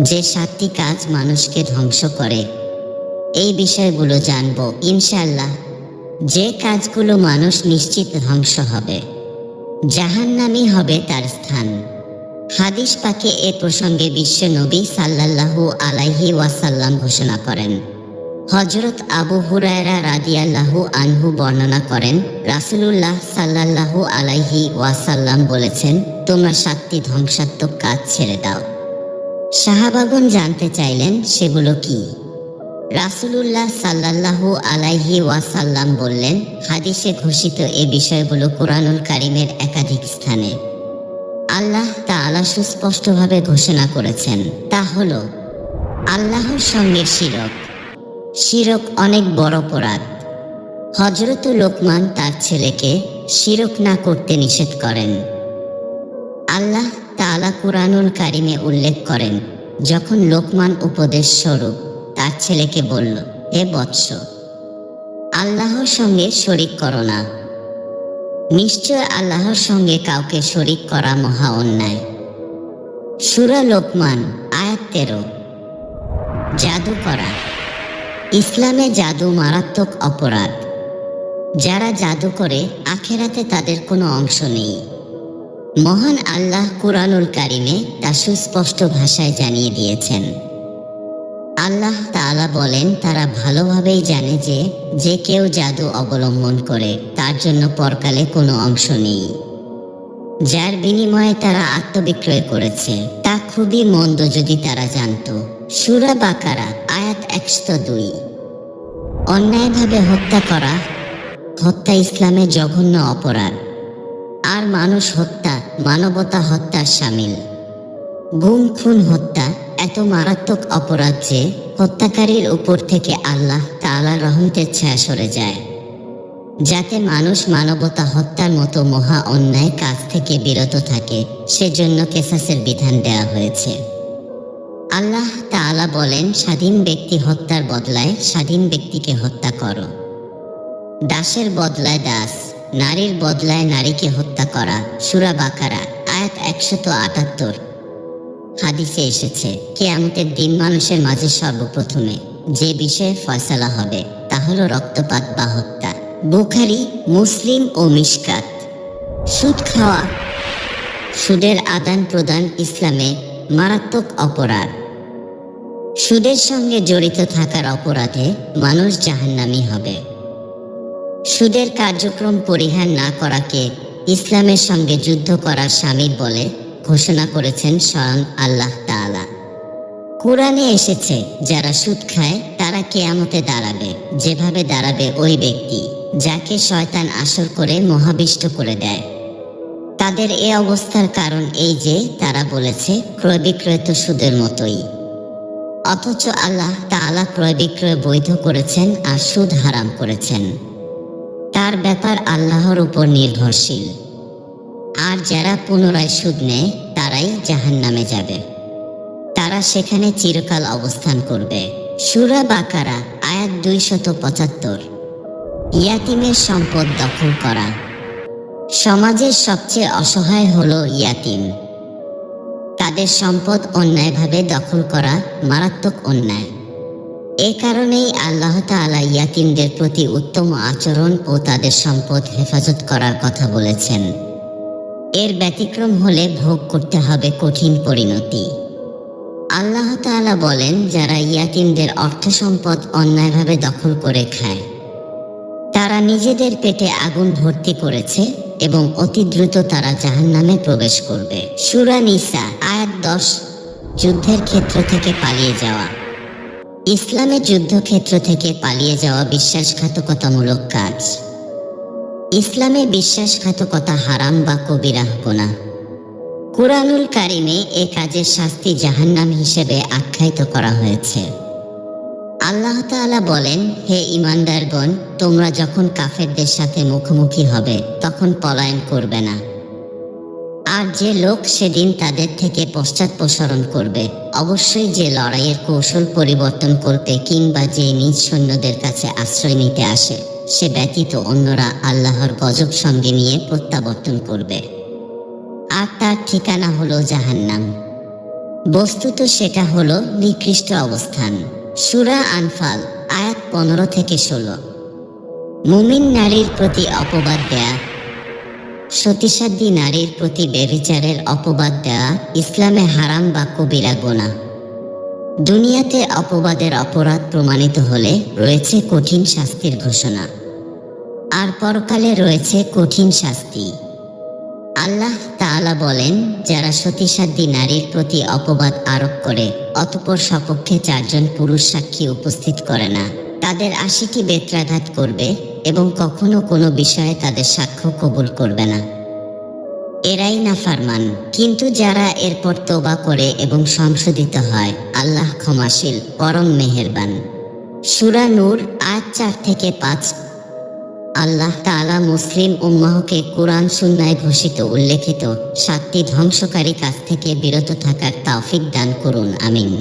যে 7টি কাজ মানুষকে ধ্বংস করে, এই বিষয়গুলো জানব ইনশাআল্লাহ। যে কাজগুলো মানুষ নিশ্চিত ধ্বংস হবে, জাহান্নামী হবে তার স্থান। হাদিস পাকে এ প্রসঙ্গে বিশ্ব নবী সাল্লাল্লাহু আলাইহি ওয়াসাল্লাম ঘোষণা করেন। হযরত আবু হুরায়রা রাদিয়াল্লাহু আনহু বর্ণনা করেন, রাসূলুল্লাহ সাল্লাল্লাহু আলাইহি ওয়াসাল্লাম বলেছেন, তোমরা 7টি ধ্বংসাত্মক কাজ ছেড়ে দাও। সাহাবাগণ জানতে চাইলেন সেগুলো কি। রাসূলুল্লাহ সাল্লাল্লাহু আলাইহি ওয়াসাল্লাম বললেন, হাদিসে ঘোষিত এ বিষয়গুলো কুরআনুল কারীমের একাধিক স্থানে আল্লাহ তাআলা সুস্পষ্টভাবে ঘোষণা করেছেন। তা হলো আল্লাহর সঙ্গে শিরক। শিরক অনেক বড় অপরাধ। হযরত লোকমান তার ছেলেকে শিরক না করতে নিষেধ করেন। আল্লাহ তাআলা কুরআনুল কারীমে উল্লেখ করেন, যখন লোকমান উপদেশ স্বরূপ তার ছেলেকে বলল, হে বৎস, আল্লাহর সঙ্গে শরীক করো না। নিশ্চয় আল্লাহর সঙ্গে কাউকে শরীক করা মহা অন্যায়। সূরা লোকমান আয়াত 13। জাদু করা। ইসলামে জাদু মারাত্মক অপরাধ। যারা জাদু করে আখিরাতে তাদের কোনো অংশ নেই। মহান আল্লাহ কুরআনুল কারীমে তা সুস্পষ্ট ভাষায় জানিয়ে দিয়েছেন। আল্লাহ তাআলা বলেন, তারা ভালোভাবেই জানে যে যে কেউ জাদু অবলম্বন করে তার জন্য পরকালে কোনো অংশ নেই। যার বিনিময়ে তারা আত্মবিক্রয় করেছে তা খুবই মন্দ যদি তারা জানত। সূরা বাকারা আয়াত 102। অন্যায়ভাবে হত্যা করা। হত্যা ইসলামে জঘন্য অপরাধ। আর মানুষ হত্যা মানবতা হত্যার শামিল। গুম খুন হত্যা এত মারাত্মক অপরাধ যে হত্যাকারীর উপর থেকে আল্লাহ তাআলার রহমতের ছায়া সরে যায়, যাতে মানুষ মানবতা হত্যার মতো মহা অন্যায় কাজ থেকে বিরত থাকে। সেজন্য কিসাসের বিধান দেওয়া হয়েছে। আল্লাহ তাআলা বলেন, স্বাধীন ব্যক্তি হত্যার বদলায় স্বাধীন ব্যক্তিকে হত্যা করো। দাসের বদলায় দাস, নারীর বদলায় নারীকে হত্যা করা। সূরা বাকারা আয়াত 178। হাদিসে এসেছে, কিয়ামতের দিন মানুষের মাঝে সর্বপ্রথমে যে বিষয়ে ফয়সালা হবে তা হলো রক্তপাত বা হত্যা। বুখারী, মুসলিম ও মিশকাত। সুদ খাওয়া। সুদের আদান প্রদান ইসলামে মারাত্মক অপরাধ। সুদের সঙ্গে জড়িত থাকার অপরাধে মানুষ জাহান্নামী হবে। সুদের কার্যক্রম পরিহার না করাকে ইসলামের সঙ্গে যুদ্ধ করার শামিল বলে ঘোষণা করেছেন স্বয়ং আল্লাহ তাআলা। কুরআনে এসেছে, যারা সুদ খায় তারা কিয়ামতে দাঁড়াবে যেভাবে দাঁড়াবে ওই ব্যক্তি যাকে শয়তান আসর করে মোহাবিষ্ট করে দেয়। তাদের এ অবস্থার কারণ এই যে তারা বলেছে, ক্রয় বিক্রয় তো সুদের মতোই। অথচ আল্লাহ তাআলা ক্রয় বিক্রয় বৈধ করেছেন আর সুদ হারাম করেছেন। তার ব্যাপার আল্লাহর উপর নির্ভরশীল। আর যারা পুনরায় সুদ নেয় তারাই জাহান্নামে যাবে। তারা সেখানে চিরকাল অবস্থান করবে। সূরা বাকারা আয়াত 275। ইয়াতিমের সম্পদ দখল করা। সমাজের সবচেয়ে অসহায় হলো ইয়াতিম। তাদের সম্পদ অন্যায়ভাবে দখল করা মারাত্মক অন্যায়। এ কারণেই আল্লাহ তাআলা ইয়াতিমদের প্রতি উত্তম আচরণ ও তাদের সম্পদ হেফাজত করার কথা বলেছেন। এর ব্যতিক্রম হলে ভোগ করতে হবে কঠিন পরিণতি। আল্লাহ তাআলা বলেন, যারা ইয়াতিমদের অর্থ সম্পদ অন্যায়ভাবে দখল করে খায় তারা নিজেদের পেটে আগুন ভর্তি করেছে এবং অতি দ্রুত তারা জাহান্নামে প্রবেশ করবে। সূরা নিসা আয়াত 10। যুদ্ধের ক্ষেত্র থেকে পালিয়ে যাওয়া। ইসলামে যুদ্ধক্ষেত্র থেকে পালিয়ে যাওয়া বিশ্বাসঘাতকতামূলক কাজ। ইসলামে বিশ্বাসঘাতকতা হারাম বা কবিরা গুনাহ। কুরআনুল কারীমে এ কাজের শাস্তি জাহান্নাম হিসেবে আখ্যায়িত করা হয়েছে। আল্লাহ তাআলা বলেন, হে ঈমানদারগণ, তোমরা যখন কাফেরদের সাথে মুখোমুখি হবে তখন পলায়ন করবে না। আর যে লোক সেদিন তাদের থেকে পশ্চাৎপসরণ করবে, অবশ্যই যে লড়াইয়ের কৌশল পরিবর্তন করবে কিংবা যে নিজ সৈন্যদের কাছে আশ্রয় নিতে আসে, সে ব্যতীত অন্যরা আল্লাহর গজব সঙ্গে নিয়ে প্রত্যাবর্তন করবে, আর তার ঠিকানা হলো জাহান্নাম। বস্তুত সেটা হলো নিকৃষ্ট অবস্থান। সূরা আনফাল আয়াত 15 থেকে 16। মুমিন নারীর প্রতি অপবাদ দেয়া। সতীসাধ্যী নারীর প্রতি ব্যভিচারের অপবাদ দেওয়া ইসলামে হারাম বা কবিরা গুনাহ। দুনিয়াতে অপবাদের অপরাধ প্রমাণিত হলে রয়েছে কঠিন শাস্তির ঘোষণা, আর পরকালে রয়েছে কঠিন শাস্তি। আল্লাহ তাআলা বলেন, যারা সতীসাধ্যী নারীর প্রতি অপবাদ আরোপ করে অতঃপর সপক্ষে 4 জন পুরুষ সাক্ষী উপস্থিত করে না, তাদের 80টি বেত্রাঘাত করবে এবং কখনো কোনো বিষয়ে তাদের সাক্ষ্য কবুল করবে না। এরাই নাফরমান। কিন্তু যারা এরপর তওবা করে এবং সংশোধিত হয়, আল্লাহ ক্ষমাশীল, পরম মেহেরবান। সূরা নূর আয়াত 4 থেকে 5। আল্লাহ তাআলা মুসলিম উম্মাহকে কুরআন সুন্নায় ঘোষিত উল্লেখিত 7টি ধ্বংসকারী কাজ থেকে বিরত থাকার তৌফিক দান করুন। আমিন।